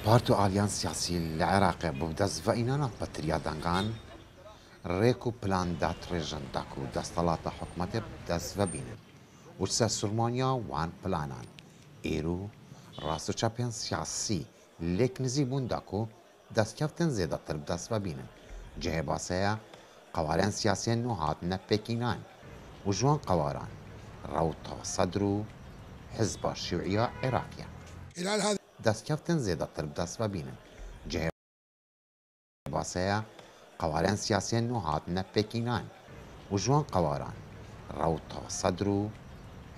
پارت و ئالیان سیاسی لە عێراقێ بۆ دەستڤەئینانە بەتریادەنگان ڕێک و پلان داتڕێژن دەک و دەستەڵاتە حکومەتێ دەستڤە بینن وچسە سورمانیا وان پلانان ئێر و ڕاست و چاپیان سیاسی لێک نزی بوون دەک و دەستکەفتن زێدەتر دەستڤە بینن جێهێ باسەیە قەواریان سیاسیên نو هاتنە پێکینان و ژوان قەواران ڕەوتە سەدر و حزبە شیوعیە عێراقیە دەستکەفتن زێدەتر دەستڤە بینن جێهێ باسەیە قەواریان سیاسیên نو هاتنە پێکینان و ژوان قەواران ڕەوتە سەدر و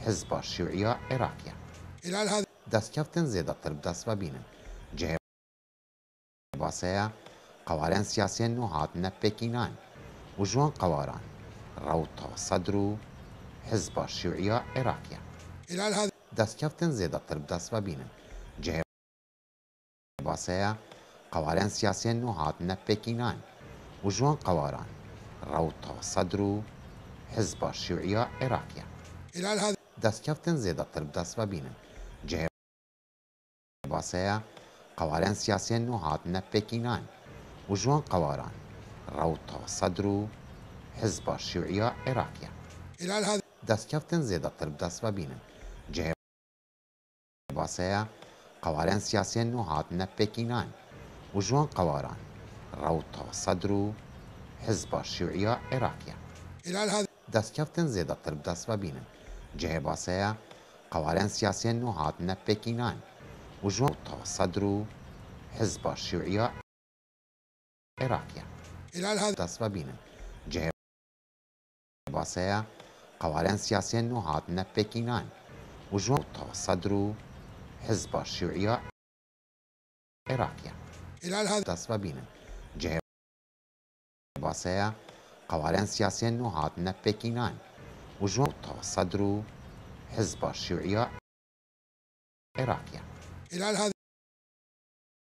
حزبە شیوعیە عێراقیە دەستکەفتن زێدەتر دەستڤە بینن جێهێ باسەیە قەواریان سیاسیên نو هاتنە پێکینان و ژوان قەواران ڕەوتە سەدر و حزبە شیوعیە عێراقیە دەستکەفتن زێدەتر دەستڤە بینن جێهێ باسەیە قەواریان سیاسیên نو هاتنە پێکینان و ژوان قەواران ڕەوتە سەدر و حزبە شیوعیە عێراقیە دەستکەفتن زێدەتر دەستڤە بینن جێهێ باسەیە قەواریان سیاسیên نو هاتنە پێکینان و ژوان قەواران ڕەوتە سەدر و حزبە شیوعیە عێراقیە دەستکەفتن زێدەتر دەستڤە بینن جێهێ باسەیە قەواریان سیاسیên نو هاتنە پێکینان و ژوان قەواران ڕەوتە سەدر و حزبە شیوعیە عێراقیە دەستکەفتن زێدەتر دەستڤە بینن جێهێ باسەیە قەواریان سیاسیên نو هاتنە پێکینان و ژوان ڕەوتە سەدر و حزبە شیوعیە عێراقیە دەستڤە بینن جێهێ باسەیە قەواریان سیاسیên نو هاتنە پێکینان و ژوان ڕەوتە سەدر و حزبە شیوعیە عێراقیە دەستڤە بینن جێهێ باسەیە قەواریان سیاسیên نو هاتنە پێکینان و ژوان ڕەوتە سەدر و حزبە شیوعیە عێراقیە